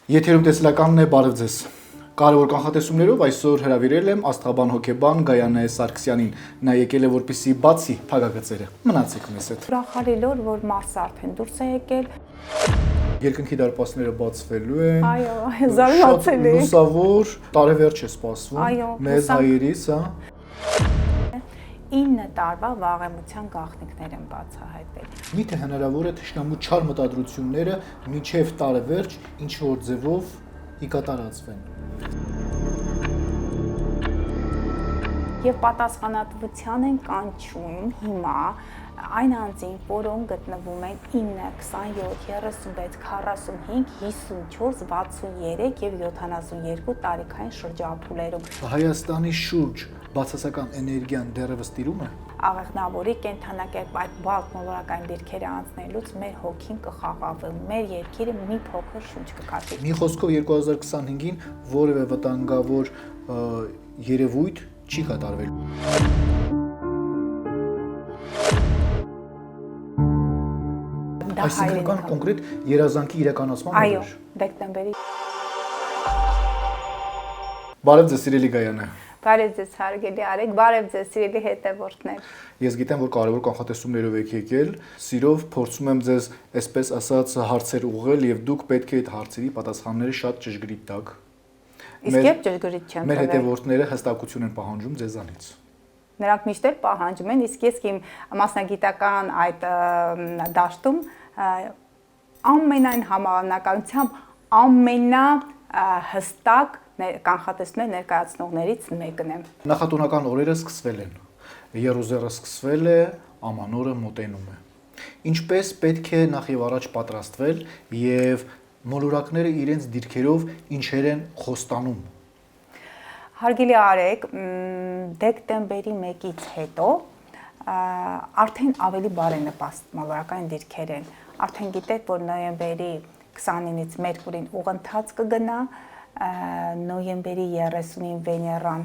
Եթերում տեսլականն է, բարև ձեզ։ Կարևոր կանխատեսումներով այսօր հրավիրել եմ աստղաբան հոգեբան Գայանե Սարգսյանին։ Նա եկել է որպեսզի բացի փակագծերը։ Մնացեք մեզ հետ։ Ուրախալի լոր, որ Մարսը արդեն դուրս է եկել։ Երկնքի դարպասները բացվելու են։ Այո, զարմացել է։ Լուսավոր տարեվերջ է սպասվում։ Այո, մեզ հայերիս, հա։ 9 տարվա վաղեմության գաղտնիքներ են բացահայտվել։ Միթե հնարավոր է թշնամու չար մտադրությունները մինչև տարեվերջ ինչ որ ձևով կատարածվեն։ Եվ պատասխանատվության են կանչում հիմա այն անձին, որոնք գտնվում են 9, 27, 36, 45, 54, 63 եւ 72 տարիքային շրջափուլերում։ Հայաստանի շուրջ բացասական էներգիան դեռևս տիրում է։ Աղեղնավորի կենթանակերպ այդ բազմոլորակային դիրքերը անցնելուց մեր հոգին կխաղաղվի, մեր երկիրը մի փոքր շունչ կքաշի։ Մի խոսքով 2025-ին որևէ վտանգավոր երևույթ չի կատարվել։ Այսինքն կոնկրետ երազանքի իրականացման այո, դեկտեմբերի։ Բարև ձեզ, սիրելի Գայանե։ Բարև ձեզ, հարգելի Արեգ, բարև ձեզ, սիրելի հետևորդներ։ Ես գիտեմ, որ կարևոր կանխատեսումներով եք եկել, սիրով փորձում եմ ձեզ, այսպես ասած, հարցեր ուղղել եւ դուք պետք է այդ հարցերի պատասխանները շատ ճշգրիտ տաք։ Իսկ երբ ճշգրիտ չեն Մեր հետևորդները հստակություն են պահանջում ձեզանից։ Նրանք միշտ էլ պահանջում են, իսկ ես իմ մասնագիտական այդ դաշտում ամենայն համանականությամբ ամենահստակ կանխատեսումներ ներկայացնողներից մեկն եմ։ Նախատունական օրերը սկսվել են։ Երուսաղեմը սկսվել է, ամանորը մոտենում է։ Ինչպես պետք է նախ եւ առաջ պատրաստվել եւ մոլորակները իրենց դիրքերով ինչեր են խոստանում։ Հարգելի Արեգ, դեկտեմբերի 1-ից հետո արդեն ավելի բարենպաստ մոլորակային դիրքեր են։ Արդեն գիտեք, որ նոյեմբերի 29-ից Մերկուրին ուղընթաց կգնա, նոյեմբերի 30-ին Վեներան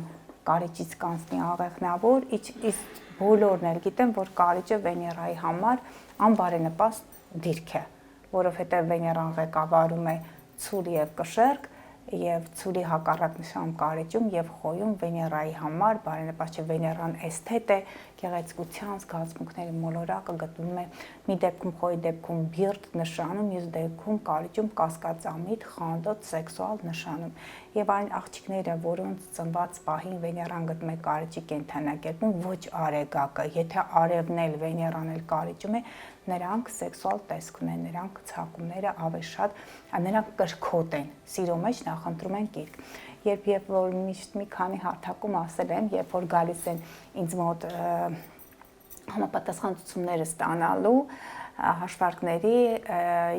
Կարիճից կանցնի աղեղնավոր, իսկ բոլորն էլ գիտեն, որ Կարիճը Վեներայի համար անբարենպաստ դիրք է, որովհետև Վեներան ղեկավարում է ցուլ եւ կշեռք, եւ ցուլի հակառակ նշան Կարիճում եւ Խոյում Վեներայի համար բարենպաստ չէ, Վեներան էսթետ է, գեղեցկության զգացմունքների մոլորակը գտնվում է մի դեպքում Խոյի դեպքում բիրտ նշանում, մյուս դեպքում Կարիճում կասկածամիտ, խանդոտ, սեքսուալ նշանում։ Եվ այն աղջիկները, որոնց ծնված պահին Վեներան գտնում է Կարիճի կենթանակերպում, ոչ արեգակը, եթե արևն էլ Վեներան էլ Կարիճում է, նրանք սեքսուալ տեսք ունեն, նրանք ցակումները ավելի շատ, նրանք կրքոտ են, սիրո մեջ նախընտրում են կիրք։ Երբ որ միշտ մի քանի հարթակում ասել եմ, երբ որ գալիս են ինձ մոտ համապատասխանությունները ստանալու հաշվարկների,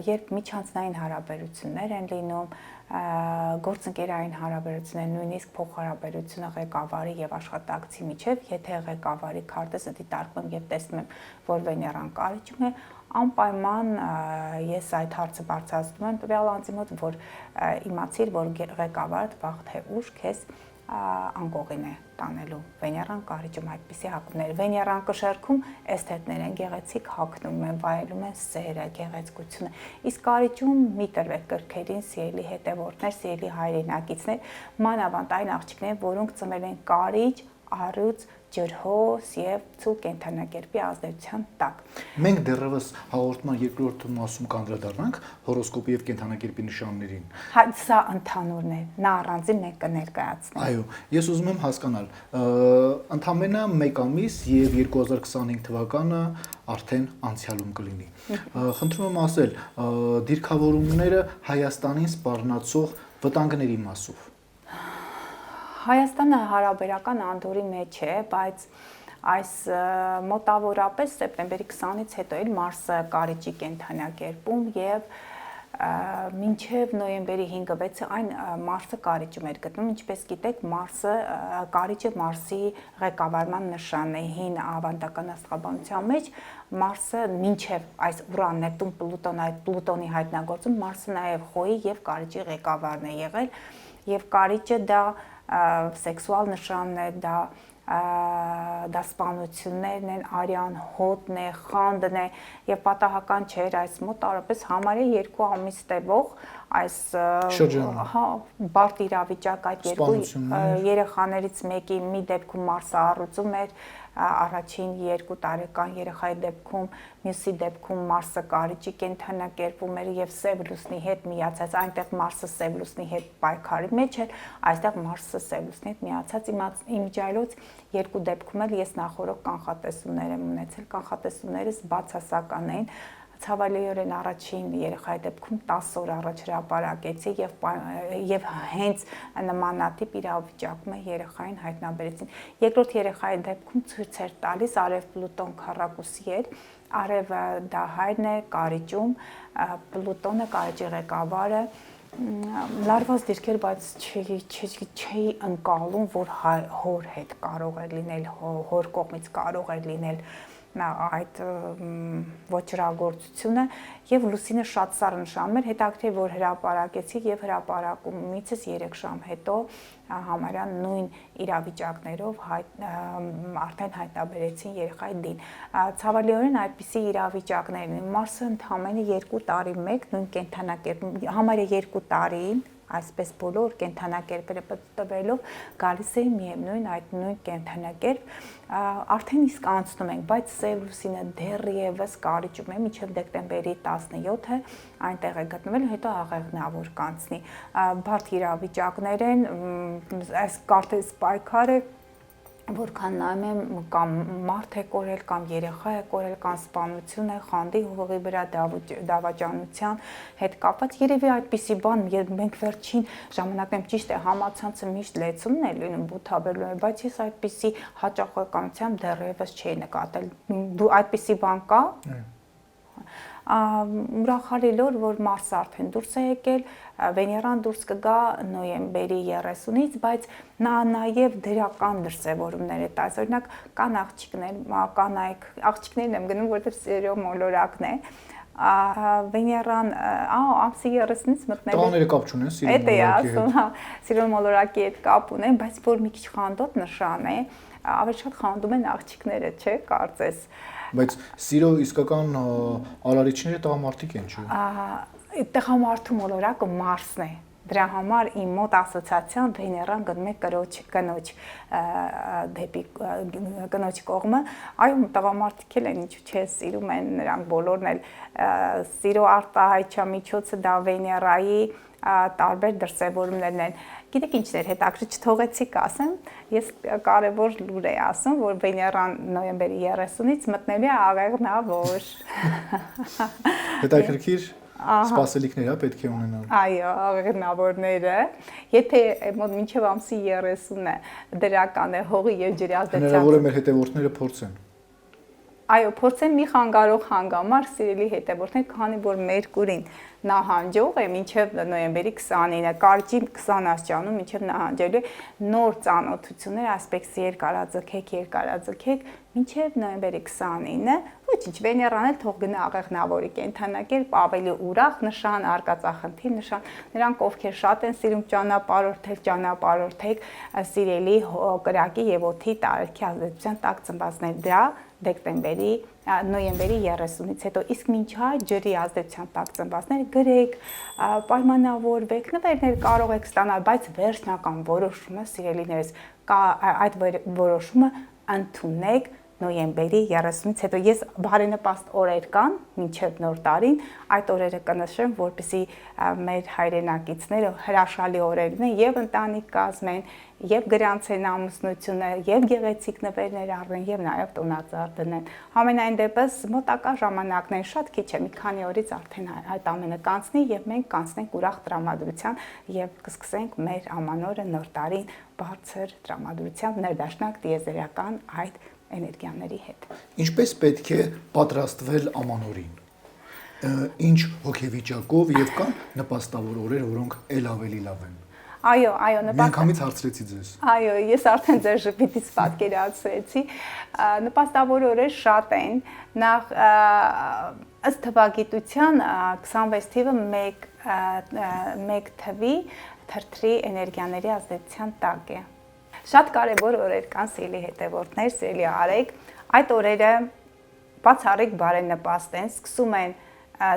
երբ միջանձնային հարաբերություններ են լինում, գործընկերային հարաբերություններ, նույնիսկ փոխհարաբերությունը ղեկավարի եւ աշխատակցի միջև, եթե ղեկավարի քարտեզը դիտարկում եմ եւ տեսնում եմ, որ Վեներան Կարիճում է, անպայման ես այդ հարցը բարձրացնում եմ տվյալ անձի մոտ, որ իմացիր, որ ղեկավարը վաղ թե ուշ քեզ անկողին է տանելու։ Վեներան Կարիճում այդպիսի հակումներ։ Վեներան կշեռքում էսթետներ են, գեղեցիկ հագնում են, վայելում են սերը, գեղեցկությունը։ Իսկ Կարիճում մի տրվեք կրքերին, սիրելի հետևորդներ, սիրելի հայրենակիցներ, մանավանդ այն աղջիկներ, որոնք ծնվել են Կարիճ, առյուծ, ջրհոս եւ ցուլ կենթանակերպի ազդեցության տակ։ Մենք դեռևս հաղորդման երկրորդ մասում կանդրադառնանք հորոսկոպի եւ կենթանակերպի նշաններին։ Սա ընդհանուրն է, նա առանձին մենք կներկայացնենք։ Այո, ես ուզում եմ հասկանալ, ընդամենը 1 ամիս եւ 2025 թվականը արդեն անցյալում կլինի։ Խնդրում եմ ասել, դիրքավորումները Հայաստանին սպառնացող վտանգների մասով։ Հայաստանը հարաբերական անդորի մեջ է, բայց այս մոտավորապես սեպտեմբերի 20-ից հետո էլ Մարսը Կարիճի կենթանակերպում եւ մինչև նոյեմբերի 5-6-ը այն Մարսը Կարիճում էր գտնում, ինչպես գիտեք, Կարիճը Մարսի ղեկավարման նշանն է հին ավանդական աստղաբանության մեջ, Մարսը մինչև այս Ուրան, Նեպտուն, Պլուտոն, այդ Պլուտոնի հայտնագործում Մարսը նաև Խոյի եւ Կարիճի ղեկավարն է եղել եւ Կարիճը դա սեքսուալ նշանն է, դա դասպանություններն են, արյան հոտն է, խանդն է եւ պատահական չէր այս մոտ տարապես համարյա 2 ամիս տևող այս բարդ իրավիճակ այդ երկու երեխաներից մեկի մի դեպքում մարսահառուցում էր առաջին 2 տարեկան երեխայի դեպքում, մյուսի դեպքում մարսը կարիճի կենդանակերպում էր եւ սև լուսնի հետ միացած, այնտեղ մարսը սև լուսնի հետ պայքարի մեջ էր, այստեղ մարսը սև լուսնի հետ միացած, իմիջիայլոց 2 դեպքում էլ ես նախորդ կանխատեսումներ եմ ունեցել, կանխատեսումներս բացասական էին, ցավալիորեն առաջին երեխայի դեպքում 10 օր առաջ հրապարակեցի եւ հենց նմանատիպ իրավիճակում երեխային հայտնաբերեցին։ Երկրորդ երեխայի դեպքում ցույց էր տալիս արև Պլուտոն քառակուսի էր, արևը դա հայրն է կարիճում, Պլուտոնը կարիճի ղեկավարը լարված դիրքեր, բայց չի ընկալում, որ հոր հետ կարող է լինել, հոր կողմից կարող է լինել այդ ոչրագործությունը եւ լուսինը շատ սառնշանում էր, հետաքրքիր որ հրապարակեցի եւ հրապարակումից 3 ժամ հետո համարյա նույն իրավիճակներով արդեն հայտնաբերեցին երեխայի դին։ Ցավալիորեն այդպիսի իրավիճակներն Մարսը ընդամենը 2 տարի մեկ նույն կենդանակերպում համարյա 2 տարին այսպես բոլոր կենդանակերպերը տվելով գալիս է միևնույն այդ նույն կենդանակերպ արդեն իսկ անցնում ենք, բայց սև լուսինը դեռևս կարիճում է մինչև դեկտեմբերի 17-ը այնտեղ է գտնվել, հետո աղեղնավոր կանցնի։ Բարդ իրավիճակներ են, այս կարծես պայքար է որքան նայում եմ կամ մարդ է կորել կամ երեխա է կորել կամ սպանություն է խանդի հողի վրա դավաճանության հետ կապված երևի այդպիսի բան մենք վերջին ժամանակներում ճիշտ է համացանցը միշտ լեցումն է լինում բութաբերում է բայց ես այդպիսի հաճախականությամբ դեռևս չի նկատել դու այդպիսի բան կա ուրախալի լոր որ Մարսը արդեն դուրս է եկել Վեներան դուրս կգա նոյեմբերի 30-ից բայց նա նաև դրական դրսևորումներ է տալիս օրինակ կան աղջիկներ կանայք աղջիկներն եմ գնում որովհետև սերո մոլորակն է Վեներան ամսի 30-ից մտնել տաները կապ չունեն սիրո մոլորակի հետ կապ ունեն բայց որ մի քիչ խանդոտ նշան է ավելի շատ խանդում են աղջիկները չէ կարծես բայց սիրո իսկական արարիչները տղամարդիկ են չէ տղամարդու մոլորակը Մարսն է դրա համար իմ մոտ ասոցիացիան Վեներան գնում է կնոջ դեպի կնոջ կողմը այո տղամարդիկ են ինչու՞ չէ սիրում են նրանք բոլորն էլ սիրո արտահայտչամիջոցը դա Վեներայի տարբեր դրսևորումներն են գիտեք ինչն էր հետաքրքիր չթողեցիք ասեմ ես կարևոր լուր եմ ասում որ Վեներան նոյեմբերի 30-ից մտնելու է աղեղնավոր հետաքրքիր սպասելիքներ է պետք է ունենալ այո աղեղնավորները եթե մինչև ամսի 30-ը դրական է հողի եւ ջրի ազդեցությամբ հնարավոր է մեր հետևորդները փորձեն այո փորձեն մի խանգարող հանգամար սիրելի հետևորդներ քանի որ Մերկուրին նահանջող է մինչև նոյեմբերի 29-ը կարճի 20 աստիճանում մինչև նահանջելու նոր ծանոթություններ ասպեկտի երկարաձգեք մինչև նոյեմբերի 29-ը ոչինչ Վեներան էլ թող գնա աղեղնավորի կենդանակերպ ավելի ուրախ նշան արկածախնդիր նշան նրանք ովքեր շատ են սիրում ճանապարհորդել սիրելի կրակի եւ օդի տարիքի ազդեցության տակ ծնվածներ դա դեկտեմբերի նոյեմբերի 30-ից հետո իսկ մինչ այդ ջրի ազդեցության տակ ծնվածները գրեք պայմանավորվեք նվերներ կարող եք ստանալ բայց վերջնական որոշումը սիրելիներս այդ որոշումը ընդունեք նոյեմբերի 30-ից հետո ես բարենպաստ օրեր կան մինչև նոր տարին այդ օրերը կնշեմ որպեսզի մեր հայրենակիցները հրաշալի օրերն են եւ ընտանիք կազմեն եւ գրանցեն ամուսնությունը եւ գեղեցիկ նվերներ առնեն եւ նաեւ տոնածառ դնեն համենայն դեպս մոտակա ժամանակներին շատ քիչ է մի քանի օրից արդեն այդ ամենը կանցնի եւ մենք կանցնենք ուրախ տրամադրության եւ կսկսենք մեր ամանորը նոր տարին բարձր տրամադրությամբ ներդաշնակ տիեզերական այդ էներգիաների հետ ինչպես պետք է պատրաստվել ամանորին ինչ հոգեվիճակով եւ կան նպաստավոր օրեր որոնք ել ավելի լավ են Այո, Միանգամից հարցրեցի ձեզ։ Այո, ես արդեն ձեր ժպիտից պատկերացրեցի։ Նպաստավոր օրեր շատ են։ Նախ ըստ թվագիտության 26 թիվը 1 թվի թրթրի էներգիաների ազդեցության տակ է։ Շատ կարևոր օրեր կան, սիրելի հետևորդներ, սիրելի արեք։ Այդ օրերը բացառիկ բարենպաստ են, սկսում են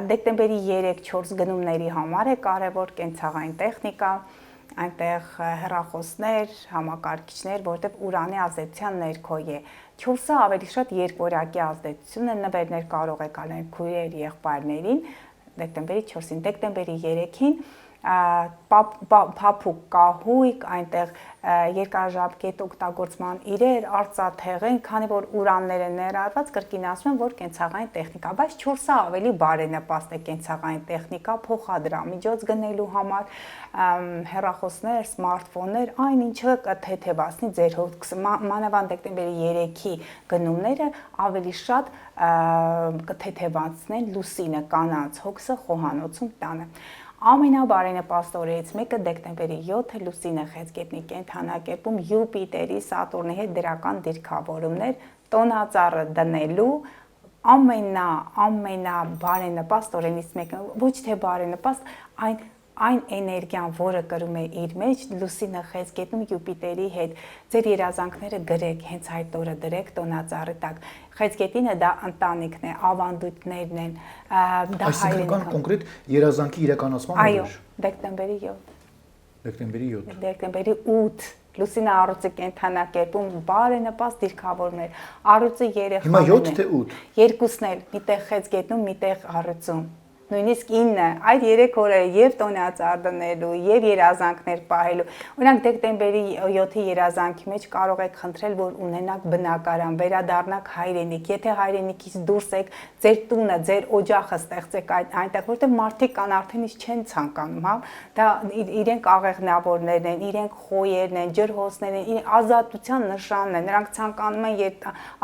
դեկտեմբերի 3-4 գնումների համար է կարևոր կենցաղային տեխնիկա, այնտեղ հեռախոսներ, համակարգիչներ, որտեղ Ուրանի ազդեցության ներքո է։ 4-ը ավելի շատ երկորակի ազդեցություն է, նվերներ կարող եք անել քույրեր, եղբայրներին, դեկտեմբերի 4-ին, դեկտեմբերի 3-ին փափուկ կահույք, այնտեղ երկարաժամկետ օգտագործման իրեր, արծաթեղեն, քանի որ ուրանները ներառված, կրկին ասում եմ, որ կենցաղային տեխնիկա, բայց 4-ը ավելի բարենպաստ է կենցաղային տեխնիկա, փոխադրամիջոց գնելու համար, հեռախոսներ, սմարթֆոններ, այն ինչը կթեթևացնի ձեր հոգսը, մանավանդ դեկտեմբերի 3-ի գնումները ավելի շատ կթեթևացնեն լուսինը, կանանց հոգսը խոհանոցում տանը։ Ամենաբարենպաստ օրերից մեկը դեկտեմբերի 7-ը լուսինը խեցգետնի կենդանակերպում Յուպիտերի, Սատուրնի հետ դրական դիրքավորումներ, տոնածառը դնելու ամենաբարենպաստ օրերից մեկը, ոչ թե բարենպաստ, այն էներգիան, որը կրում է իր մեջ, լուսինը խեցգետնում Յուպիտերի հետ, ձեր երազանքները գրեք, հենց այդ օրը դրեք տոնածառի տակ։ Խեցգետինը դա ընտանիքն է, ավանդույթներն են, դա այսինքն կոնկրետ երազանքի իրականացման օրեր։ Այո, դեկտեմբերի 7։ Դեկտեմբերի 7։ Դեկտեմբերի 8 լուսինը առյուծի կենդանակերպում բարենպաստ դիրքավորներ, առյուծը երեխաներն են։ Հիմա 7 թե 8։ Երկուսն էլ, միտեղ խեցգետնում, միտեղ առյուծում։ Նույնիսկ 9 այդ 3 օրերը եւ տոնածառ դնելու եւ երազանքներ պահելու։ Օրինակ դեկտեմբերի 7-ի երազանքի մեջ կարող եք խնդրել, որ ունենաք բնակարան, վերադառնաք հայրենիք։ Եթե հայրենիքից դուրս եք, ձեր տունը, ձեր օջախը ստեղծեք այնտեղ, որտեղ մարդիկ կան արդեն իսկ չեն ցանկանում, հա։ Դա իրենք աղեղնավորներն են, իրենք խոյերն են, ջրհոսներն են, ազատության նշանն է։ Նրանք ցանկանում են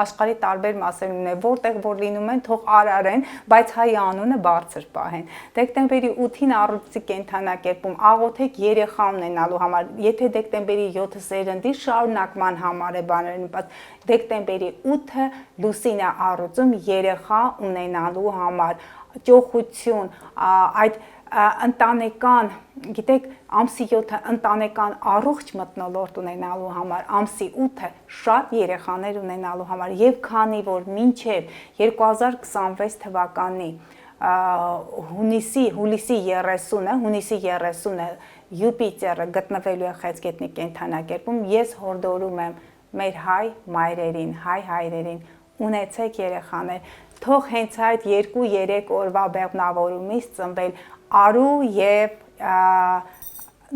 աշխարհի տարբեր մասերում ունեն, որտեղ որ լինում են, թող արարեն, բայց հայ անունը բարձր պահեն։ Դեկտեմբերի 8-ին առյուծի կենդանակերպում աղոթեք երեխա ունենալու համար։ Եթե դեկտեմբերի 7-ը սերնդի շարունակման համար է բաներնպաստ, դեկտեմբերի 8-ը լուսինը առյուծում երեխա ունենալու համար, ճոխություն, այդ ընտանեկան, գիտեք, ամսի 7-ը ընտանեկան առողջ մթնոլորտ ունենալու համար, ամսի 8-ը շատ երեխաներ ունենալու համար, եւ քանի որ մինչեւ 2026 թվականի հունիսի 30-ը Յուպիտերը գտնվելու է խեցգետնի կենդանակերպում, ես հորդորում եմ մեր հայ մայրերին, հայ հայրերին, ունեցեք երեխաներ, թող հենց այդ 2-3 օրվա բեղմնավորումից ծնվել արու եւ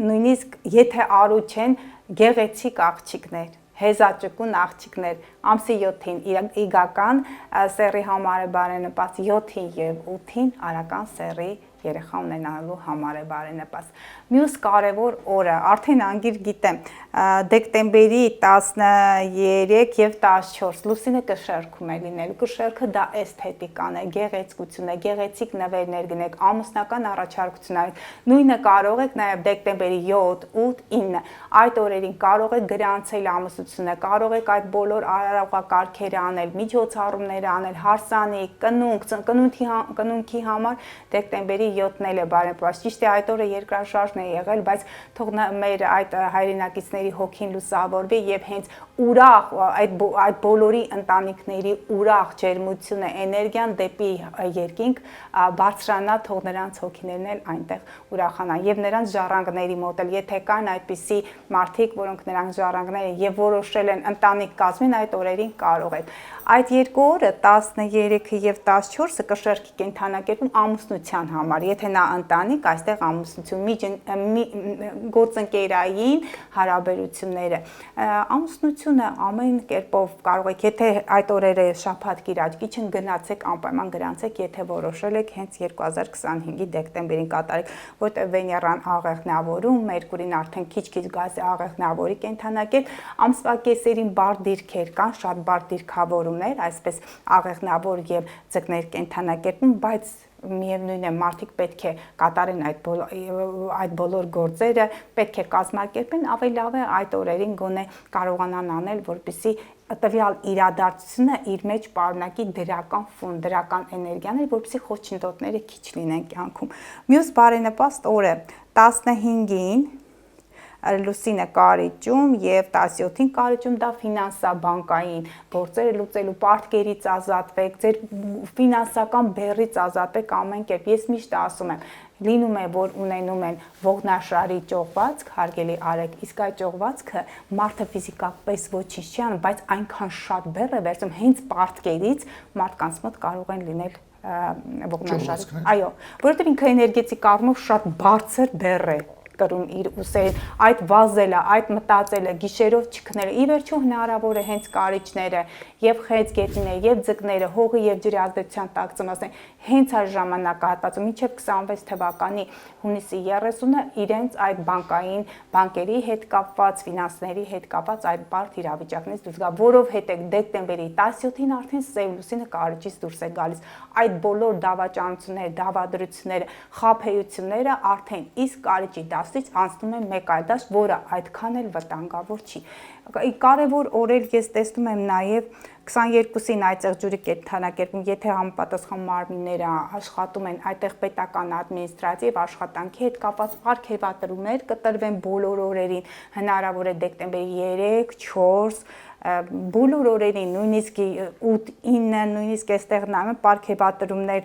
նույնիսկ եթե արու չեն, գեղեցիկ աղջիկներ, հեզաճկուն աղջիկներ, ամսի 7-ին իգական սեռի համար է բարենպաստ, 7-ին եւ 8-ին արական սեռի երեխա ունենալու համար է բարենպաստ։ Մյուս կարևոր օրը, արդեն անգիր գիտեմ, դեկտեմբերի 13 եւ 14 լուսինը կշերքում է լինելու։ Կշերքը դա էսթետիկան է, գեղեցկություն է, գեղեցիկ նվերներ գնեք, ամուսնական առաջարկություն արեք։ Նույնը կարող եք նաեւ դեկտեմբերի 7, 8, 9 այդ օրերին կարող եք գրանցել ամուսնությունը, կարող եք այդ բոլոր արարողակարգերը անել, միջոցառումներ անել, հարսանիք, կնունքի համար դեկտեմբերի 7-ն էլ է բարենպաստ։ Ճիշտ է, այդ օրը երկրաշարժն է եղել, բայց թող մեր այդ հայրենակիցների հոգին լուսավորվի եւ հենց ուրախ այդ բոլորի ընտանիքների ուրախ ջերմությունը, էներգիան դեպի երկինք բարձրանա, թող նրանց հոգիներն էլ այնտեղ ուրախանան եւ նրանց ժառանգների մոտ էլ, եթե կան այդպիսի մարդիկ, որոնք նրանց ժառանգներ են եւ որոշել են ընտանիք կազմեն, այդ օրերին կարող եք։ Այդ երկու օրը 13-ը եւ 14-ը կշերքի կենդանակերպում ամուսնության համար, եթե նա ընտանիք, այստեղ ամուսնություն, գործընկերային հարաբերությունները, ամուսնությունը ամեն կերպով կարող եք, եթե այդ օրերը շաբաթ կիրակի չեն, գնացեք անպայման գրանցեք, եթե որոշել եք հենց 2025-ի դեկտեմբերին կատարեք, որտեղ Վեներան աղեղնավորում, Մերկուրին արդեն քիչ-քիչ գազ աղեղնավորի կենդանակերպ, ամսվա կեսերին բարդ դիրքեր կան, շատ բարդ դիրքավորումներ, այսպես աղեղնավոր եւ ձկներ կենդանակերպում, բայց միևնույն է, մարդիկ պետք է կատարեն այդ բոլոր գործերը, պետք է կազմակերպեն, ավելի լավ է այդ օրերին գոնե կարողանան անել, որպեսզի տվյալ իրադարձությունը իր մեջ պարունակի դրական ֆոն, դրական էներգիաներ, որպեսզի խոչընդոտները քիչ լինեն կյանքում։ Մյուս բարենպաստ օրը 15-ին Լուսինը կարիճում եւ 17-ին կարիճում դա ֆինանսաբանկային գործերը լուծելու պարտքերից ազատվեք, ձեր ֆինանսական բեռից ազատվեք ամեն կերպ։ Ես միշտ ասում եմ, լինում է, որ ունենում են ողնաշարի ճողվածք, հարգելի Արեգ, իսկ այդ ճողվածքը մարդը ֆիզիկապես ոչինչ չի անում, բայց այնքան շատ բեռ է վերցում հենց պարտքերից մարդկանց մոտ կարող են լինել ողնաշարի։ Այո, որովհետեւ ինքը էներգետիկ առումով շատ բարձր բեռ է կրում իր ուսերին, այդ վազելը, այդ մտածելը, գիշերով չքնելը, ի վերջո հնարավոր է հենց կարիճները եւ խեցգետները եւ ձկները հողի եւ ջրի ազդեցության տակ ծնվեն հենց այս ժամանակահատվածում մինչեւ 26 թվականի հունիսի 30-ը իրենց այդ բանկերի հետ կապված, ֆինանսների հետ կապված այդ բարդ իրավիճակներից դուրս գա, որովհետեւ դեկտեմբերի 17-ին արդեն սև լուսինը կարիճից դուրս է գալիս։ Այդ բոլոր դավաճանությունները, դավադրությունները, խաբեությունները արդեն իսկ կարիճի դասից անցնում են մեկ այլ դաշտ, որը այդքան էլ վտանգավոր չի։ Կարևոր օրեր ես տեսնում եմ նաև 22-ին այցեղ ջուրի կենդանակերպում, եթե համապատասխան մարմինները աշխատում են, այդտեղ պետական ադմինիստրատիվ աշխատանքի հետ կապված պարգևատրումներ կտրվեն բոլոր օրերին, հնարավոր է դեկտեմբերի 3, 4 բոլոր օրերին, նույնիսկ 8-9, նույնիսկ այստեղ նայում պարգևատրումներ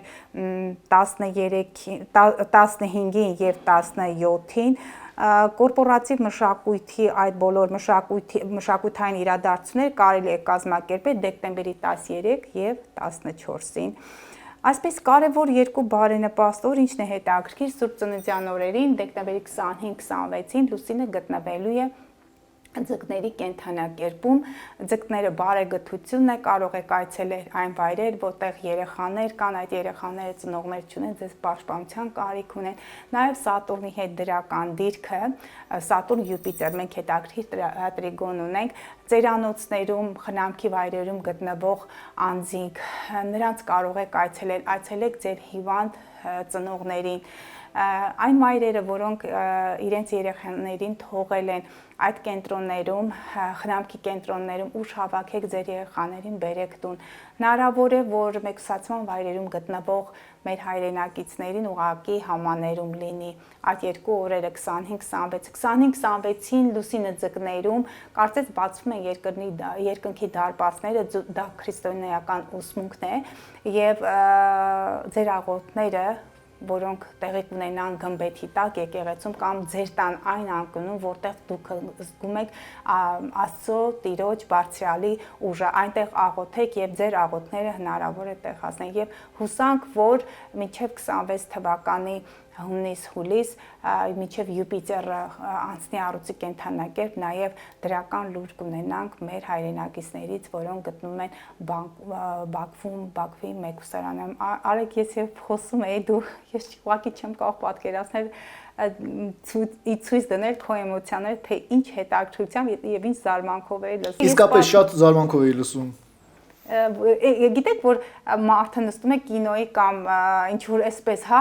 15-ին եւ 17-ին կորպորատիվ մշակույթի այդ բոլոր մշակութային իրադարձությունները կարելի է կազմակերպել դեկտեմբերի 13 եւ 14-ին։ Այսպես կարևոր երկու բարենպաստ օր, ինչն է հետաքրքիր, Սուրբ Ծննդյան օրերին դեկտեմբերի 25-26-ին լուսինը գտնվելու է ձկների կենդանակերպում, ձկները բարեգթությունն է, կարող եք այցելել այն վայրեր, որտեղ երեխաներ կան, այդ երեխաները ծնողներ չունեն, ձեզ պաշտպանության կարիք ունեն, նաև Սատուրնի հետ դրական դիրքը, Սատուրն Յուպիտեր, մենք հետաքրքիր տրիգոն ունենք, ծերանոցներում, խնամքի վայրերում գտնվող անձինք, նրանց կարող եք այցելեք ձեր հիվանդ ծնողներին, այն մայրերը, որոնք իրենց երեխաներին թողել են այդ կենտրոններում, խնամքի կենտրոններում ուշ հավաքեք ձեր երեխաներին բերեք տուն։ Հնարավոր է, որ մեկուսացման վայրերում գտնվող մեր հայրենակիցներին ուղղակի համաներում լինի այդ երկու օրերը 25-26-ին լուսինը ձկներում կարծես բացվում են երկնքի դարպասները, դա քրիստոնեական ուսմունքն է եւ ձեր աղոթները որոնք տեղի կունենան գմբեթի տակ եկեղեցում կամ ձեր տան այն անկյունում, որտեղ դուք զգում եք Աստծո Տիրոջ բարձրալի ուժը, այնտեղ աղոթեք եւ ձեր աղոթները հնարավոր է տեղ հասնեն եւ հուսանք, որ մինչեւ 26 թվականի հունիս-հուլիս մինչև Յուպիտերը անցնի առուծի կենդանակերպ, նաև դրական լուր կունենանք մեր հայրենակիցներից, որոնք գտնվում են Բաքվի մեկուսարանում։ Արեգ, ես եւ խոսում էի, ես ուղղակի չեմ կարող պատկերացնել ցույց դնել քո էմոցիաները, թե ինչ հետաքրքրությամբ եւ ինչ զարմանքով էի լսում։ Իսկապես շատ զարմանքով էի լսում։ Գիտեք, որ մարդը նստում է կինոյի կամ ինչ-որ այսպես, հա,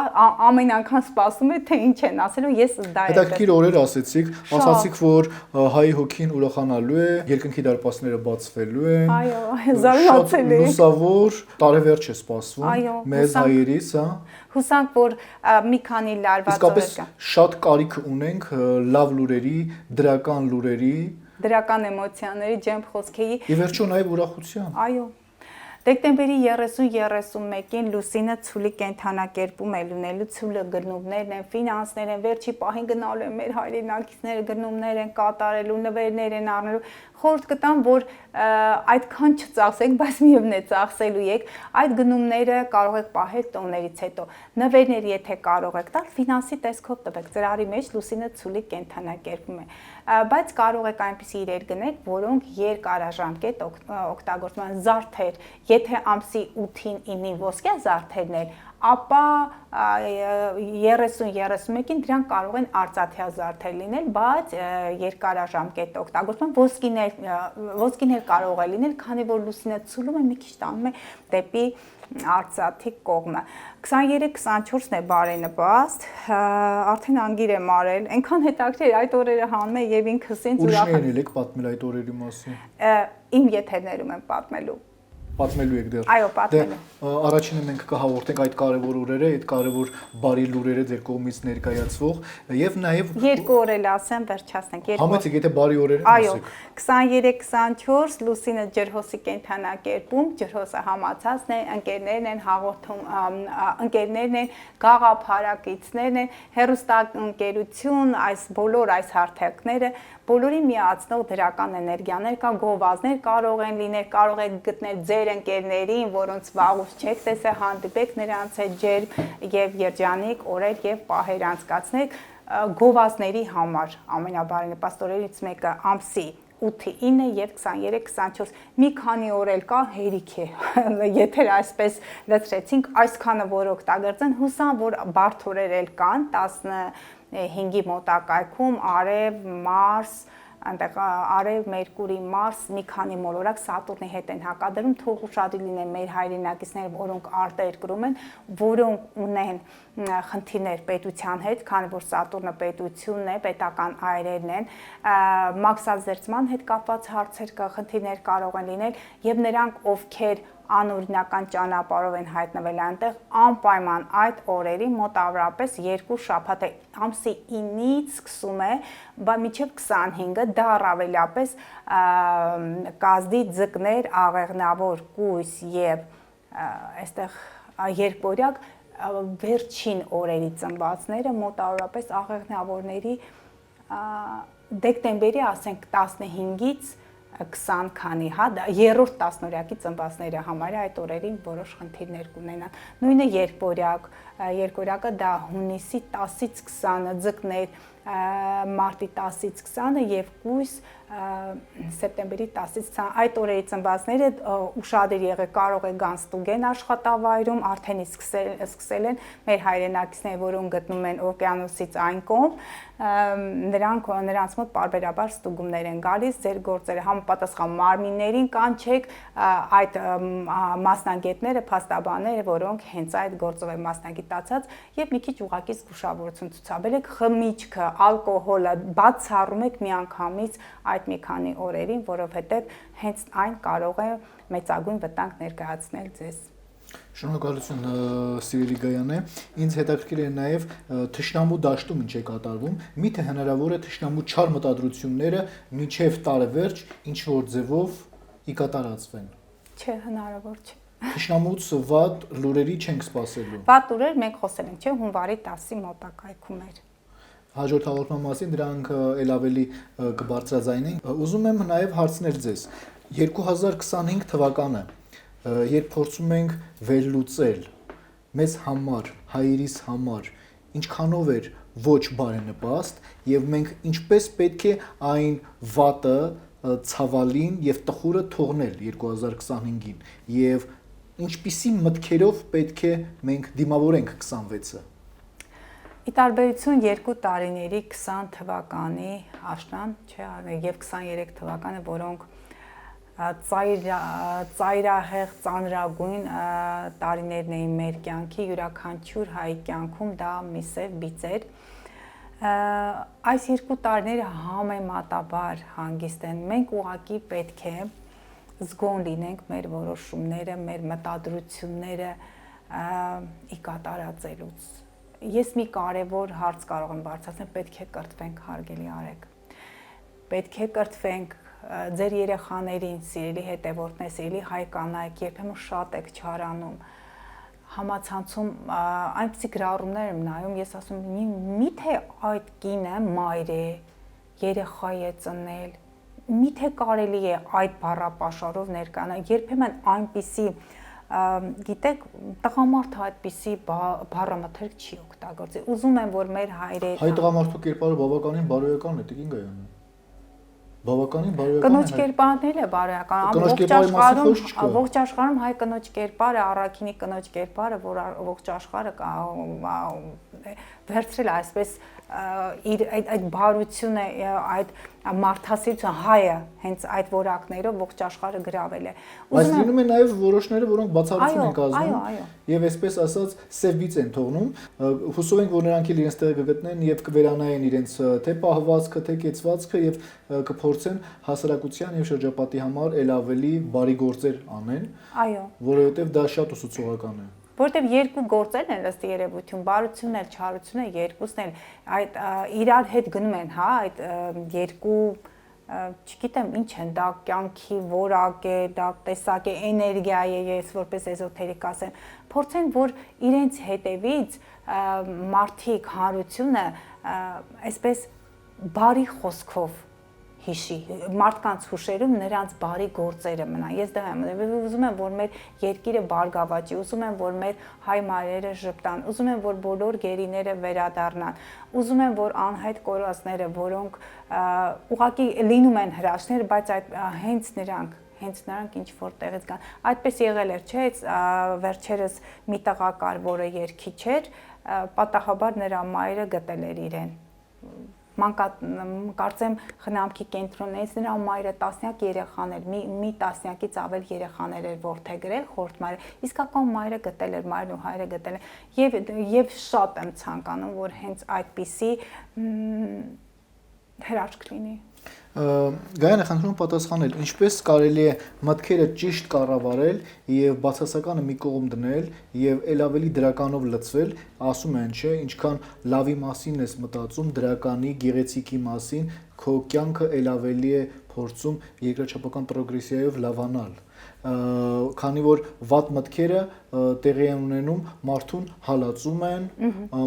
ամեն անգամ սպասում է, թե ինչ են ասելու, ես դա եմ։ Հետաքրքիր օրեր ասեցիք, ասացիք, որ հայի հոգին ուրախանալու է, երկնքի դարպասները բացվելու են։ Այո, զարմացել է։ Լուսավոր տարեվերջ է սպասվում մեզ հայերիս, հա։ Հուսանք, որ մի քանի լարված օրեր կան։ Իսկապես շատ կարիք ունենք լավ լուրերի, դրական լուրերի, դրական էմոցիաների, ջերմ խոսքերի։ Ի վերջո նաև ուրախության։ Այո։ Դեկտեմբերի 30-31-ին լուսինը ցուլի կենդանակերպում է լինելու, ցուլը գնումներն են, ֆինանսներ են, վերջի պահին գնալու են մեր հայրենակիցները, գնումներ են կատարելու, նվերներ են առնելու, խորհուրդ կտամ, որ այդքան չծախսեք, բայց միևնույն է ծախսելու եք, այդ գնումները կարող եք պահել տոներից հետո, նվերներ եթե կարող եք տալ, ֆինանսի տեսքով տվեք, ծրարի մեջ լուսինը ցուլի կենդանակերպում է, բայց կարող եք այնպիսի իրեր գնեք, որոնք երկարաժամկետ օգտագործման զարդեր, եթե ամսի 8-ին 9-ին ոսկյա զարդերներ, ապա 30-31-ին դրանք կարող են արծաթյա զարդեր լինել, բայց երկարաժամկետ օգտագործման ոսկին էլ կարող է լինել, քանի որ լուսինը ցուլում է մի քիչ տանում է դեպի արծաթի կողմը։ 23-24-ն է բարենպաստ, արդեն անգիր եմ արել, այնքան հետաքրքիր այդ օրերը հանում է եւ ինքս ինձ ուրախ եմ։ Ուրիշներին եք պատմել այդ օրերի մասին։ Իմ եթերներում եմ պատմելու։ պատմելու եք դեռ։ Այո, պատմելու։ Առաջինը մենք կհաղորդենք այդ կարևոր օրերը, այդ կարևոր բարի լուրերը ձեր կողմից ներկայացվող եւ նաեւ 2 օր էլ ասեմ, վերջացնենք 2 օր։ Համեցեք, եթե բարի օրեր են Այո, ասեք։ 23-24 Լուսինը ջրհոսի կենթանակերպում, ջրհոսը համացածն է, ընկերներն են հաղորդում, ընկերներն են, գաղափարակիցներն են, հերոստակերություն, այս բոլոր այս հարթակները, բոլորի միացնող դրական էներգիաներ կա, գովազդներ կարող են լինել, կարող եք գտնել ձեր ընկերներին, որոնց վաղուց չեք տեսել, հանդիպեք նրանց հետ ջերմ եւ երջանիկ օրեր եւ պահեր անցկացնեք գովազդների համար ամենաբարենպաստ օրերից մեկը ամսի 8-ի 9 եւ 23-24 մի քանի օր էլ կա հերիք է եթե այսպես լցրեցինք այսքանը որ օգտագործեն հուսամ որ բարդ օրեր էլ կան 15-ի մոտակայքում արև մարս այնտեղ արև մերկուրի մարս մի քանի մոլորակ սատուրնի հետ են հակադրում թող ուշադիր լինեն մեր հայրենակիցները որոնք արտերկրում են որոնք ունեն խնդիրներ պետության հետ քանի որ սատուրնը պետությունն է պետական այրերն են մաքսազերծման հետ կապված հարցեր կա խնդիրներ կարող են լինել եւ նրանք ովքեր անօրինական ճանապարհով են հայտնվել այնտեղ անպայման այդ օրերի մոտավորապես 2 շաբաթ է ամսի 9-ից սկսում է մինչև 25-ը դա առավելապես կազդի ձկներ աղեղնավոր կույս եւ այստեղ երկորյակ վերջին օրերի ծնվածները մոտավորապես աղեղնավորների դեկտեմբերի ասենք 15-ից 20 քանի հա երրորդ տասնօրյակի ծնվածները համարյա այդ օրերին որոշ խնդիրներ կունենան նույնը երկորյակը դա հունիսի 10-ից 20-ը ձկներ մարտի 10-ից 20-ը եւ կույս սեպտեմբերի 10-ից 20 այդ օրերի ծնվածները ուշադիր եղեք կարող է գան ստուգեն աշխատավայրում արդեն սկսել են մեր հայրենակիցները որոնք գտնում են օվկիանոսից այն կողմ նրանց մոտ պարբերաբար ստուգումներ են գալիս ձեր գործերը համապատասխան մարմիններին կանչեք այդ մասնագետները փաստաբանները որոնք հենց այդ գործով են մասնագիտացած եւ մի քիչ ուղակի զգուշավորություն ցուցաբերեք խմիչքը ալկոհոլը բացառում եք միանգամից այդ մի քանի օրերին, որովհետև հենց այն կարող է մեծագույն վտանգ ներկայացնել ձեզ։ Շնորհակալություն Սիրելի Գայանե, ինձ հետաքրքիր է նաև թշնամու դաշտում ինչ է կատարվում, միթե հնարավոր է թշնամու չար մտադրությունները մինչև տարեվերջ ինչ որ ձևով ի կատարածվեն։ Չէ, հնարավոր չէ։ Թշնամուց վատ լուրերի չենք սպասելու։ Վատ լուրեր մենք խոսել ենք, չէ, հունվարի 10-ի մոտակայքում էր։ Հաջորդ հաղորդման մասին դրանք ել ավելի կբարձրաձայնենք։ Ուզում եմ նաև հարցնել ձեզ 2025 թվականը, երբ փորձում ենք վերլուծել մեզ համար, հայերիս համար, ինչքանով էր ոչ բարենպաստ եւ մենք ինչպես պետք է այն վատը, ցավալին եւ տխուրը թողնել 2025-ին եւ ինչպիսի մտքերով պետք է մենք դիմավորենք 26-ը։ Ի տարբերություն 2 տարիների 20 թվականի աշնան, չէ, եւ 23 թվականը, որոնք ծայրահեղ ծանրագույն տարիներն էին մեր կյանքի, յուրաքանչյուր հայ կյանքում դա մի սև բիծ էր։ Այս 2 տարիները համեմատաբար հանգիստ են։ Մենք ուղղակի պետք է զգոն լինենք մեր որոշումները, մեր մտադրությունները ի կատարածելուց։ Ես մի կարևոր հարց կարող եմ բարձրացնել, պետք է կրթվենք, հարգելի Արեգ։ Պետք է կրթվենք ձեր երեխաներին, սիրելի հետևորդներ, սիրելի հայ կանայք, երբեմն շատ եք չարանում։ Համացանցում այնպիսի գրառումներ եմ նայում, ես ասում եմ, միթե այդ կինը մայր է, երեխա է ծնել, միթե կարելի է այդ բառապաշարով ներկանալ, երբեմն այնպիսի գիտեք, տղամարդը այդպիսի բառամթերք չի օգտագործի։ Ուզում եմ, որ մեր հայրերը Հայ տղամարդու կերպարը բավականին բարոյական է, տիկին Գայանե։ Բավականին բարոյական է։ Կնոջ կերպարն էլ է բարոյական, ողջ աշխարհում հայ կնոջ կերպարը, առաքինի կնոջ կերպարը, որ ողջ աշխարհը վերցրել այսպես իր այդ բարությունը, այդ մարդասիրությունը հայը հենց այդ որակներով ողջ աշխարհը գրավել է։ Բայց լինում է նաև որոշները, որոնք բացառություն են կազմում այո։ եւ այսպես ասած սև բիծ են թողնում։ Հուսով ենք, որ նրանք իրենց տեղը կգտնեն եւ կվերանային իրենց թե պահվածքը, թե կեցվածքը եւ փորձեն հասարակության եւ շրջապատի համար ել ավելի բարի գործեր անեն, Այո, որովհետեւ դա շատ ուսուցողական է։ որտեվ երկու գործերն են ըստ երևույթին, բարությունն էլ, չարությունը երկուսն էլ այդ իրար հետ գնում են, հա, այդ երկու չգիտեմ ինչ են, դա կյանքի որակ է, դա տեսակ է, էներգիա է, ես որպես էզոթերիկ ասեմ, փորձեն որ իրենց հետևից մարդիկ հանրությունը այսպես բարի խոսքով հիշի, մարդկանց հուշերում նրանց բարի գործերը մնան։ Ես դա եմ ուզում եմ, որ մեր երկիրը բարգավաճի, ուզում եմ, որ մեր հայ մայրերը ժպտան, ուզում եմ, որ բոլոր գերիները վերադառնան, ուզում եմ, որ անհայտ կորածները, որոնք ուղղակի լինում են հրաշքներ, բայց այդ հենց նրանք ինչ որ տեղից կան։ Այդպես եղել էր, չէ՞, վերջերս մի տղա կար, որը երգիչ էր, պատահաբար նրա մայրը գտել էր իրեն։ Կարծեմ խնամքի կենտրոնից նրա մայրը տասնյակ երեխաներ, մի տասնյակից ավել երեխաներ էր որդեգրել, խորտ մայրը, իսկական մայրը գտել էր, մայրն ու հայրը գտել են, եւ շատ եմ ցանկանում, որ հենց այդպիսի հրաշք լինի։ Գայանը խնդրում պատասխանել, ինչպես կարելի է մտքերը ճիշտ կառավարել եւ բացասականը մի կողմ դնել եւ ել ավելի դրականով լցվել, ասում են, չէ, ինչքան լավի մասին ես մտածում, դրականի, գեղեցիկի մասին, քո կյանքը ել ավելի է փորձում երկրաչափական պրոգրեսիայով լավանալ։ Քանի որ վատ մտքերը տեղի են ունենում, մարդուն հալածում են,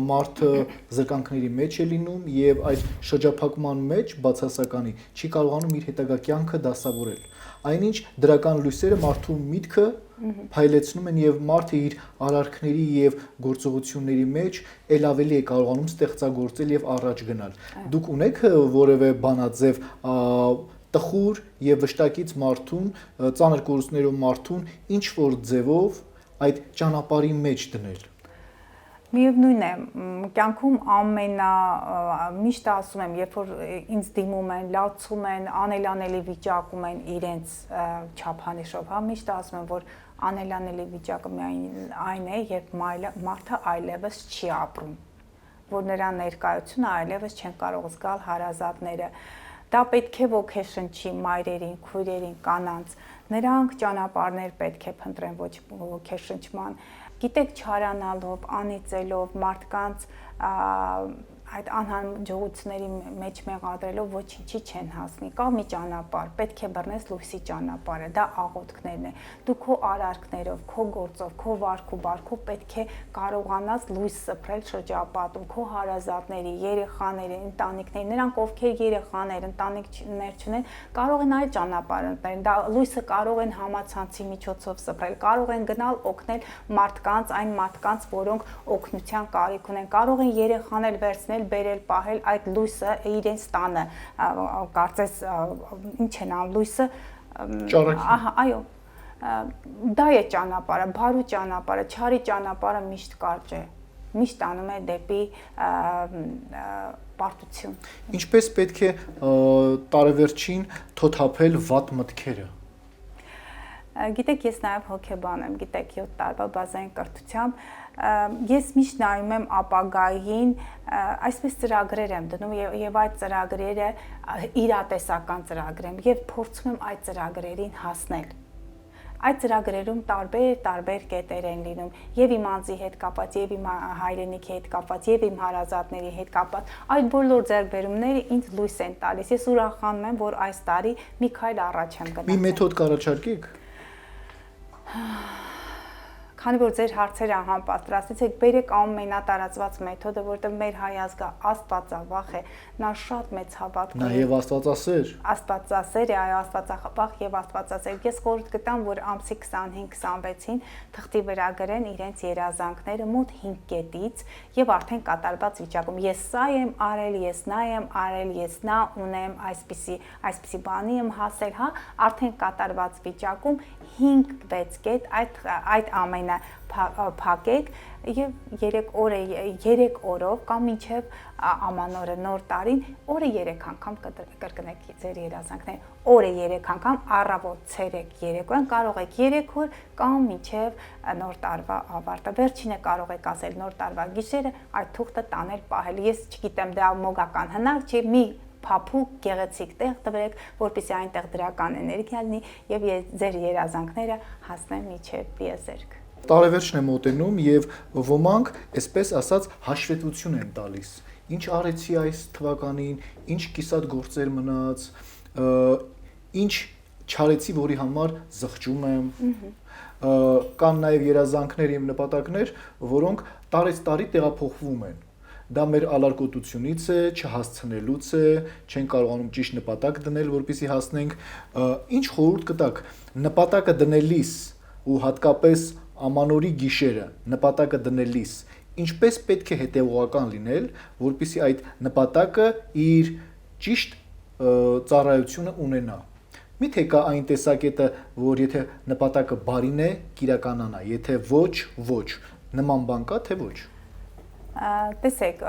մարդը զրկանքների մեջ է լինում եւ այդ շրջափակման մեջ բացասականի չի կարողանում իր հետագա կյանքը դասավորել։ Այնինչ դրական լույսերը մարդու միտքը փայլեցնում են եւ մարդը իր արարքների եւ գործողությունների մեջ ել ավելի է կարողանում ստեղծագործել եւ առաջ գնալ։ Դուք ունեք որևէ բանաձև տխուր եւ վշտակից մարդուն, ծանր կորուստներով մարդուն ինչ որ ձևով այդ ճանապարհի մեջ դնել։ Միևնույն է, կյանքում միշտ ասում եմ, երբ որ ինձ դիմում են, լացում են, անելանելի վիճակում են իրենց չափանիշով, հա, միշտ ասում եմ, որ անելանելի վիճակը միայն այն է, երբ մարդը այլևս չի ապրում, որ նրա ներկայությունը այլևս չեն կարող զգալ հարազատները։ Դա պետք է ոգեշնչի մայրերին, քույրերին, կանանց, նրանք ճանապարհներ պետք է փնտրեն ոչ ոգեշնչման, գիտեք չարանալով, անիծելով, մարդկանց այդ անհաջողությունների մեջ մեղադրելով ոչինչի չեն հասնի, կա մի ճանապարհ, պետք է բռնես լույսի ճանապարհը, դա աղոթքներն են, դու քո արարքներով, քո գործով, քո վարք ու բարքով պետք է կարողանաս լույս սփռել շրջապատում, քո հարազատների, երեխաների, ընտանիքների, նրանք ովքեր երեխաներ, ընտանիքներ չունեն, կարող են այլ ճանապարհ ընտրել, դա լույսը կարող են համացանցի միջոցով սփռել, կարող են գնալ օգնել մարդկանց, այն մարդկանց, որոնք օգնության կարիք ունեն, կարող են երեխաներ վերցնել բերել, պահել այդ լույսը իրենց տանը, կարծես ինչ են անում լույսը, ահա, այո, դա է ճանապարհը, բարու ճանապարհը, չարի ճանապարհը միշտ կարճ է, միշտ անում է դեպի պարտություն։ Ինչպես պետք է տարեվերջին թոթափել վատ մտքերը։ Գիտեք, ես նաև հոգեբան եմ, գիտեք, 7 տարվա բազային կրթությամբ, ես միշտ նայում եմ ապագային, այսպես ծրագրեր եմ դնում եւ այդ ծրագրերը իրատեսական ծրագրեր եմ եւ փորձում եմ այդ ծրագրերին հասնել։ Այդ ծրագրերում տարբեր կետեր են լինում եւ իմ անձի հետ կապված, եւ իմ հայրենիքի հետ կապված, եւ իմ հարազատների հետ կապված։ Այդ բոլոր ձեռքբերումները ինձ լույս են տալիս։ Ես ուրախանում եմ, որ այս տարի մի քայլ առաջ եմ գնացել։ Մի մեթոդ կառաջարկեք։ Քանի որ ձեր հարցերը անպատրաստեցիք, բերեք ամենատարածված մեթոդը, որտեղ մեր հայ ազգը աստվածավախ է, նա շատ մեծ հավատք ունի։ Նաև աստվածասեր։ Աստվածասեր է, այո, աստվածավախ եւ աստվածասեր։ Ես խորհուրդ կտամ, որ ամսի 25-26-ին թղթի վրա գրեն իրենց երազանքները մոտ 5 կետից եւ արդեն կատարված վիճակում։ Ես սա եմ արել, ես նա եմ արել, ես նա ունեմ այսպիսի բանի եմ հասել, հա, արդեն կատարված վիճակում 5-6 կետ այդ ամենը փակեք եւ 3 օրով կամ մինչեւ ամանորը նոր տարին օրը 3 անգամ կրկնեք ձեր երազանքները, օրը 3 անգամ առավոտ, ցերեկ, երեկոյան կարող եք 3 օր կամ մինչեւ նոր տարվա ավարտը։ Վերջինը կարող եք ասել նոր տարվա գիշերը այդ թուղթը տանել, պահել։ Ես չգիտեմ դա մոգական հնարք չի, մի փափուկ, գեղեցիկ տեղ տվեք, որպեսզի այնտեղ դրական էներգիա լինի եւ ձեր երազանքները հասնեն մինչեւ տիեզերք։ Տարեվերջն է մոտենում եւ ոմանք, այսպես ասած, հաշվետվություն են տալիս։ Ինչ արեցի այս թվականին, ինչ կիսատ գործեր մնաց, ինչ չարեցի, որի համար զղջում եմ։ Կան նաեւ երազանքներ եւ նպատակներ, որոնք տարեցտարի տեղափոխվում են։ Դա մեր ալարկոտությունից է, չհասցնելուց է, չեն կարողանում ճիշտ նպատակ դնել, որպեսզի հասնենք։ Ինչ խորհուրդ կտաք նպատակը դնելիս ու հատկապես ամանորի գիշերը նպատակը դնելիս ինչպես պետք է հետևողական լինել, որպեսզի այդ նպատակը իր ճիշտ ծառայությունը ունենա։ Միթե կա այն տեսակետը, որ եթե նպատակը բարին է, կիրականանա, եթե ոչ, նման բան կա, թե ոչ։ Տեսեք,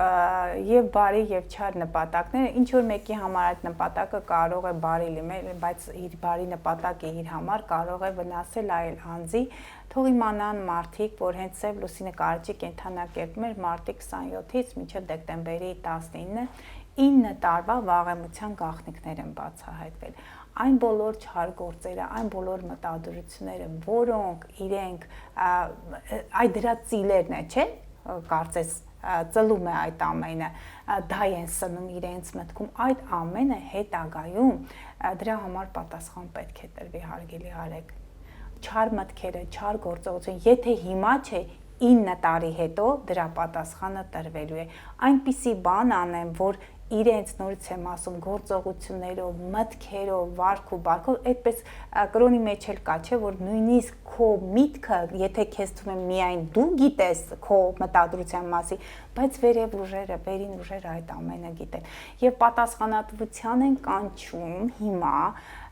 եւ բարի եւ չար նպատակները, ինչ որ մեկի համար այդ նպատակը կարող է բարի լինել, բայց իր բարի նպատակը իր համար կարող է վնասել այլ անձի, թող իմանան մարդիկ, որ հենց Սև լուսինը կարճի կենթանակերպում էր մարտի 27-ից մինչև դեկտեմբերի 19-ը 9 տարվա վաղեմության գաղտնիքներ են բացահայտվել։ Այն բոլոր չար գործերը, այն բոլոր մտադրությունները, որոնք իրենք այդ դրա ծիլերն է, չէ՞, կարծես ծլում է այդ ամենը, դա են սնում իրենց մտքում, այդ ամենը հետագայում դրա համար պատասխան պետք է տրվի, հարգելի Արեգ։ Չար մտքերը, չար գործողություն, եթե հիմա չէ, 9 տարի հետո դրա պատասխանը տրվելու է։ Այնպիսի բան անեմ, որ իրենց նորից եմ ասում գործողություններով, մտքերով, վարք ու բարքով, այդպես կրոնի մեջ էլ կա, չէ, որ նույնիսկ քո միտքը, եթե քեզ թվում է միայն դու գիտես քո մտադրության մասի, բայց վերև ուժերը, վերին ուժերը այդ ամենը գիտեն։ Եվ պատասխանատվության են կանչում հիմա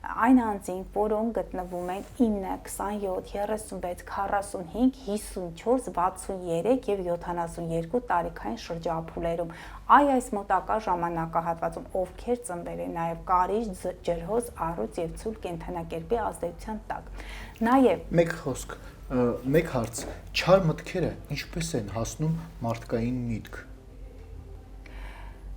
այն անձինք, որոնք գտնվում են 9, 27, 36, 45, 54, 63 եւ 72 տարիքային շրջափուլերում։ Այս մոտակա ժամանակահատվածում ովքեր ծնվել են նաեւ կարիճ, ջրհոս, առյուծ եւ ցուլ կենթանակերպի ազդեցության տակ։ Նաեւ մեկ խոսք, մեկ հարց, չար մտքերը ինչպես են հասնում մարդկային միտք։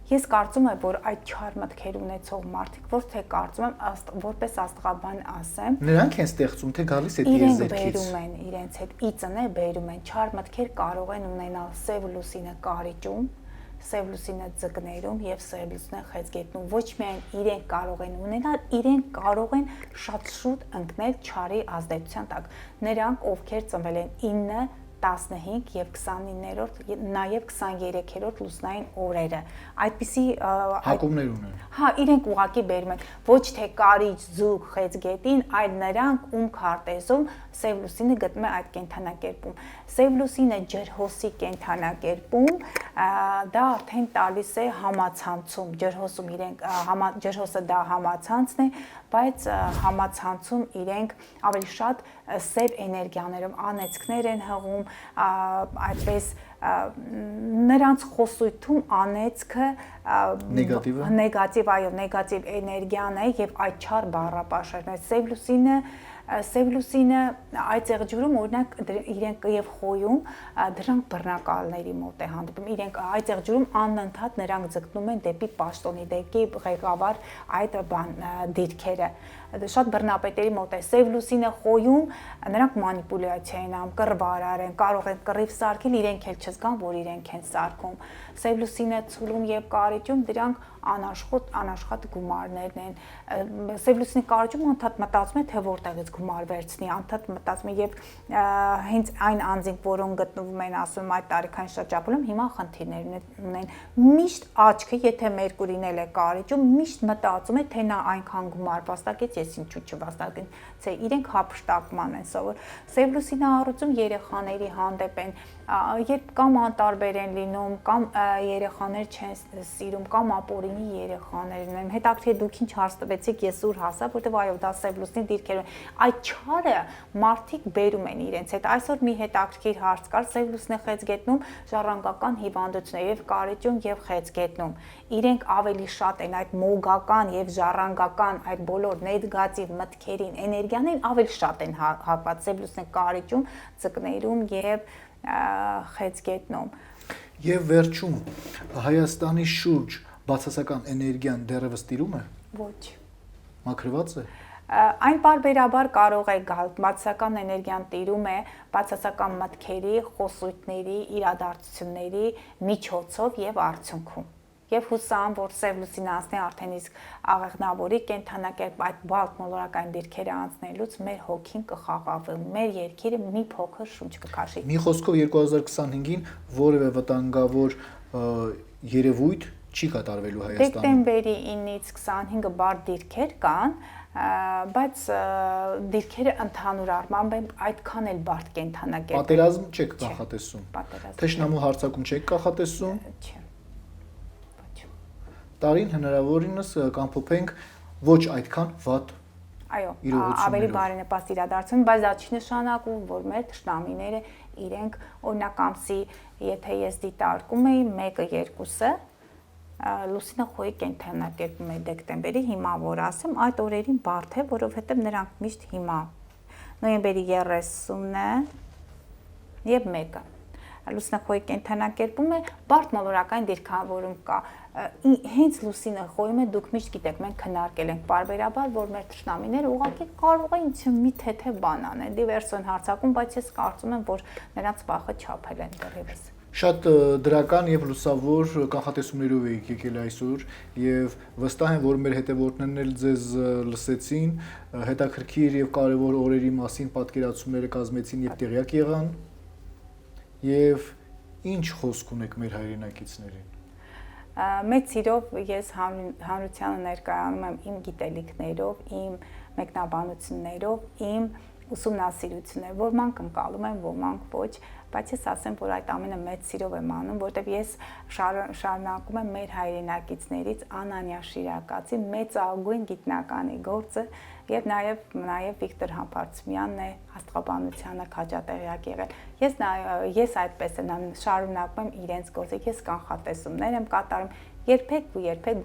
Ես կարծում եմ, որ այդ չար մտքեր ունեցող մարդիկ, որ թե կարծում եմ, որպես աստղաբան ասեմ, նրանք են ստեղծում, թե գալիս է իրենք տիեզերքից։ բերում են իրենց հետ իծն է բերում են, չար մտքեր կարող են ունենալ սև լուսինը կարիճում, սև լուսինը ձկներում եւ սև լուսինը խեցգետնում։ Ոչ միայն իրենք կարող են ունենալ, իրենք կարող են շատ շուտ ընկնել չարի ազդեցության տակ։ Նրանք, ովքեր ծնվել են 9, 15 եւ 29-րդ, նաեւ 23-րդ լուսնային օրերը։ Այդպիսի հակումներ ունեն։ Հա, իրենք ուղակի բերում են ոչ թե կարիճ, ձուկ, խեցգետին, այլ նրանք ում քարտեզում սև լուսինը գտնում է այդ կենթանակերպում։ Սև լուսինը ջրհոսի կենթանակերպում, դա արդեն տալիս է համացանցում, ջրհոսում իրենք ջրհոսը դա համացանցն է, բայց համացանցում իրենք ավելի շատ սև էներգիաներով անեծքներ են հղում, այդպես նրանց խոսույթում անեծքը նեգատիվ, այո, նեգատիվ էներգիան է եւ այդ չար բառապաշարն է։ Սև լուսինը այդ եղջյուրում օրինակ իրենք եւ խոյում դրանք բռնակալների մոտ է հանդիպում, իրենք այդ եղջյուրում անընդհատ նրանք ձգտում են դեպի պաշտոնի, դեպի ղեկավար այդ դիրքերը, շատ բռնապետերի մոտ է։ Սև լուսինը խոյում նրանք մանիպուլյացիա են անում, կռվարար են, կարող են կռիվ սարքել, իրենք էլ չզգան, որ իրենք են սարքում։ Սև լուսինը ցուլում եւ կարիճում դրանք անաշխատ գումարներն են։ Սև լուսինի կարիճում անդադ մտածում է, թե որտեղից գումար վերցնի, անդադ մտածում է եւ հենց այն անձինք, որոնք գտնվում են ասում այդ տարիքային շրջապուլում, հիմա խնդիրներ ունեն։ Միշտ աչքը, եթե Մերկուրին էլ է կարիճում, միշտ մտածում է, թե նա այնքան գումար վաստակեց, ես ինչու չվաստակեցի, իրենք հափշտակման են սովոր։ Սև լուսինի առուծում երեխաների հանդեպ են, երբ կամ անտարբեր են լինում, կամ երեխաներ չեն սիրում, կամ ապօրինի երեխաներ ունեն։ Հետաքրքիր դուք ինչ հարց տվեցիք, ես ուր հասա, որտեղ այո, դա սև լուսինի դիրքեր են։ Այդ չարը մարդիկ բերում են իրենց հետ։ Այսօր մի հետաքրքիր հարց կար, սև լուսինը խեցգետնում ժառանգական հիվանդություններ եւ կարիճում եւ խեցգետնում։ Իրենք ավելի շատ են այդ մոգական եւ ժառանգական այդ բոլոր նեգատիվ մտքերին, էներգիաներին ավելի շատ են հակված սև լուսինը կարիճում, ձկներում եւ խեցգետնում։ Եվ վերջում Հայաստանի շուրջ բացասական էներգիան դեռևս տիրում է, Ոչ։ մաքրված է։ Այն բարբերաբար կարող է գալ, բացասական էներգիան տիրում է բացասական մտքերի, խոսույթների, իրադարձությունների միջոցով եւ արդյունքում։ Եվ հուսամ, որ Սև լուսինը անցնի արդեն իսկ աղեղնավորի կենթանակերպ այդ բալտ մոլորակային դիրքերը անցնելուց մեր հոգին կխաղաղվի, մեր երկիրը մի փոքր շունչ կքաշի։ Մի խոսքով 2025-ին որևէ վտանգավոր երևույթ չի կատարվելու Հայաստանում։ Դեկտեմբերի 9-ից 25-ը բարդ դիրքեր կան, բայց դիրքերը ընդհանուր առմամբ այդքան էլ բարդ կենթանակերպ։ Պատերազմ չեք կանխատեսում։ Պատերազմ։ Թշնամու հարձակում չեք կանխատեսում։ Չէ։ Ոչ։ Տարին հնարավորինս կամփոփենք ոչ այդքան վատ Այո, իրողություններով։ ավելի բարենպաստ իրադարձություն, բայց դա չի նշանակում, որ մեր թշնամիները իրենք օրինակ ամսի, եթե ես դիտարկում էի 1-2-ը լուսինը խոյի կենթանակերպում է դեկտեմբերի, հիմա որ ասեմ, այդ օրերին բարդ է, որովհետև նրանք միշտ հիմա նոյեմբերի 30-ը եւ 1-ը լուսինախոյի կենթանակերպում է բարդ մոլորակային դիրքավորում կա հենց լուսինը խոյում է դուք միշտ գիտեք մենք քննարկել ենք բարբերաբար որ մեր թշնամիները ուղղակի կարող են մի թեթև բան անել դիվերսիոն հարձակում բայց ես կարծում եմ որ նրանց վախը չափել են դեռևս Շատ դրական եւ լուսավոր կանխատեսումներով եք եկել այսօր եւ վստահ եմ որ մեր հետևորդներն էլ ձեզ լսեցին հետաքրքիր եւ կարեւոր օրերի մասին պատկերացումները կազմեցին եւ տեղյակ եղան եւ ինչ խոսք ունեք մեր հայրենակիցներին Մեծ սիրով ես հանրությանը ներկայանում եմ իմ գիտելիքներով, իմ մեկնաբանություններով, իմ ուսումնասիրություններով, ոմանք ընկալում են, ոմանք ոչ, բայց ես ասեմ, որ այդ ամենը մեծ սիրով եմ անում, որտեղ ես շարունակում եմ մեր հայրենակիցներից Անանյա Շիրակացի մեծագույն գիտնականի գործը եւ նաեւ Վիկտոր Համբարձումյանն է աստղաբանությանը քաջատեղյակ եղել։ Ես այդպես եմ շարունակում եմ իրենց գործը, ես կանխատեսումներ եմ կատարում, երբեք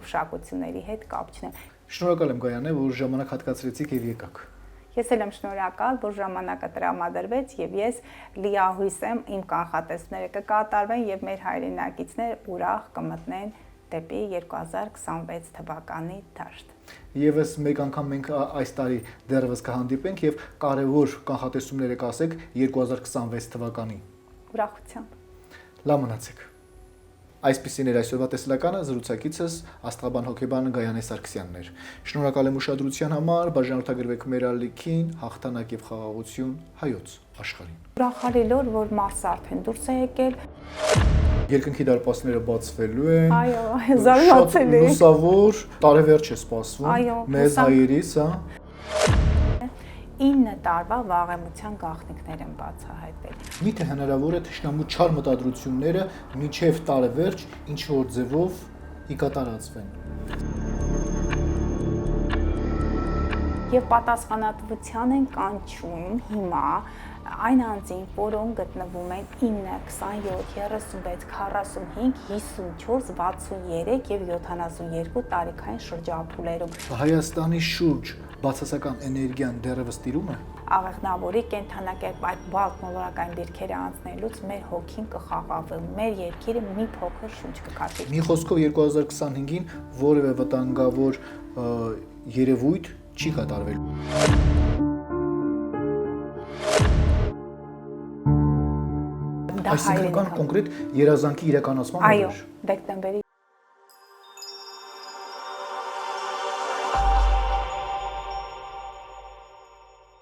գուշակությունների հետ կապ չունեմ։ Շնորհակալ եմ Գայանե, որ ժամանակ հատկացրեցիք եւ եկաք։ Ես էլ եմ շնորհակալ, որ ժամանակը տրամադրվեց եւ ես լիահույս եմ իմ կանխատեսումները կկատարվեն եւ մեր հայրենակիցները ուրախ կմտնեն դեպի 2026 թվականի դաշտ։ Եվս մեկ անգամ մենք այս տարի դեռևս կհանդիպենք եւ կարեւոր կանխատեսումները կասեք 2026 թվականին։ Ուրախությամբ։ Լավ մնացեք։ Այսպիսին էր այսօրվա տեսլականը զրուցակիցս աստղաբան հոգեբան Գայանե Սարգսյանն էր։ Շնորհակալ եմ ուշադրության համար, բաժանորդագրվեք մեր ալիքին, հաղթանակ եւ խաղաղություն հայոց աշխարհին։ Ուրախալի որ Մարսը արդեն դուրս է եկել։ Երկնքի դարպասները բացվելու են։ Այո, զարմացել է։ Լուսավոր տարեվերջ է սպասվում։ Մեզ հայերիս, հա։ 9 տարվա վաղեմության գաղտնիքներ են բացահայտվել։ Միթե հնարավոր է թշնամու չար մտադրությունները մինչև տարեվերջ ինչ որ ձևով ի կատարածվեն։ Եվ պատասխանատվության են կանչում հիմա այն անձին, որոնք գտնվում են 9, 27, 36, 45, 54, 63 եւ 72 տարիքային շրջափուլերում։ Հայաստանի շուրջ բացասական էներգիան դեռևս տիրում է։ Աղեղնավորի կենթանակերպ այդ բալտ մոլորակային դիրքերը անցնելուց մեր հոգին կխաղաղվի, մեր երկիրը մի փոքր շունչ կքաշի։ Մի խոսքով 2025-ին որևէ վտանգավոր երևույթ չի կատարվելու։ Այսինքն կան կոնկրետ երազանքի իրականացման օրեր։ Այո, դեկտեմբերի